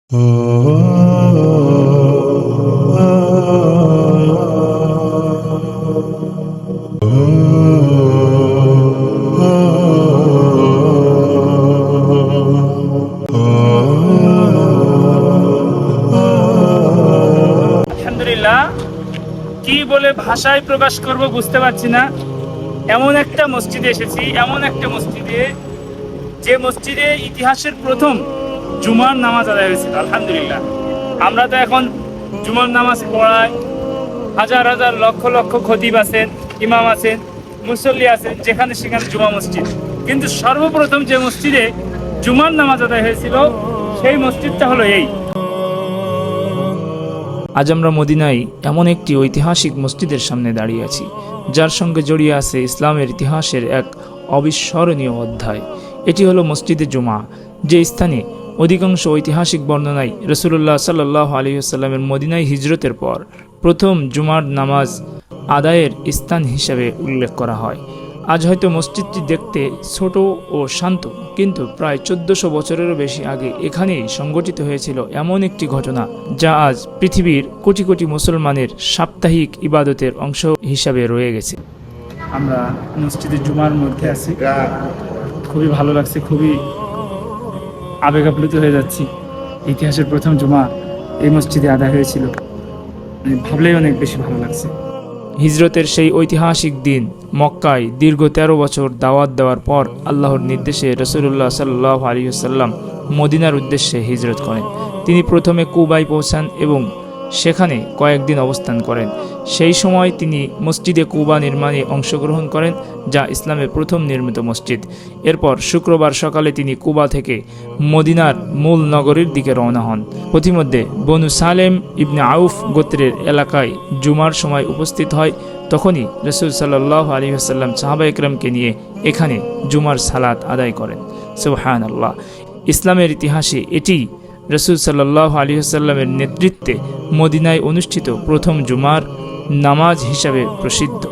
আলহামদুলিল্লাহ, কি বলে ভাষায় প্রকাশ করব বুঝতে পারছি না। এমন একটা মসজিদে এসেছি, এমন একটা মসজিদে, যে মসজিদে ইতিহাসের প্রথম জুমার নামাজ আদায় হয়েছিল। আলহামদুলিল্লাহ, আমরা তো এখন জুমার নামাজ পড়াই, হাজার হাজার লক্ষ লক্ষ খতিব আছেন, ইমাম আছেন, মুসল্লি আছেন, যেখানে সেখানে জুমা মসজিদ। কিন্তু সর্বপ্রথম যে মসজিদে জুমার নামাজ আদায় হয়েছিল সেই মসজিদটা হলো এই। আজ আমরা মদিনায় এমন একটি ঐতিহাসিক মসজিদের সামনে দাঁড়িয়ে আছি, যার সঙ্গে জড়িয়ে আছে ইসলামের ইতিহাসের এক অবিস্মরণীয় অধ্যায়। এটি হলো মসজিদে জুমা, যে স্থানে অধিকাংশ ঐতিহাসিক বর্ণনায় রাসূলুল্লাহ সাল্লাল্লাহু আলাইহি ওয়াসাল্লামের মদিনায় হিজরতের পর প্রথম জুমার নামাজ আদায়ের স্থান হিসেবে উল্লেখ করা হয়। আজ হয়তো মসজিদটি দেখতে ছোট ও শান্ত, কিন্তু প্রায় 1400 বছরেরও বেশি আগে এখানেই সংঘটিত হয়েছিল এমন একটি ঘটনা, যা আজ পৃথিবীর কোটি কোটি মুসলমানের সাপ্তাহিক ইবাদতের অংশ হিসাবে রয়ে গেছে। আমরা মসজিদে জুমার মধ্যে আছি, খুবই ভালো লাগছে, খুবই আবেগ আপ্লুত হয়ে যাচ্ছি। ইতিহাসের প্রথম জুমা এই মসজিদে আদায় হয়েছিল, ভাবলেই অনেক বেশি ভালো লাগছে। হিজরতের সেই ঐতিহাসিক দিন, মক্কায় দীর্ঘ 13 বছর দাওয়াত দেওয়ার পর আল্লাহর নির্দেশে রাসূলুল্লাহ সাল্লাল্লাহু আলাইহি ওয়াসাল্লাম মদিনার উদ্দেশ্যে হিজরত করেন। তিনি প্রথমে কুবায় পৌঁছান এবং সেখানে কয়েকদিন অবস্থান করেন। সেই সময় তিনি মসজিদে কুবা নির্মাণে অংশগ্রহণ করেন, যা ইসলামের প্রথম নির্মিত মসজিদ। এরপর শুক্রবার সকালে তিনি কুবা থেকে মদিনার মূল নগরীর দিকে রওনা হন। পথিমধ্যে বনু সালেম ইবনে আউফ গোত্রের এলাকায় জুমার সময় উপস্থিত হয়। তখনই রাসূল সাল্লাল্লাহু আলাইহি ওয়াসাল্লাম সাহাবা একরামকে নিয়ে এখানে জুমার সালাত আদায় করেন। সুবহানাল্লাহ, ইসলামের ইতিহাসে এটি রাসূল সাল্লাল্লাহু আলাইহি ওয়াসাল্লামের নেতৃত্বে মদিনায় অনুষ্ঠিত প্রথম জুমার নামাজ হিসাবে প্রসিদ্ধ।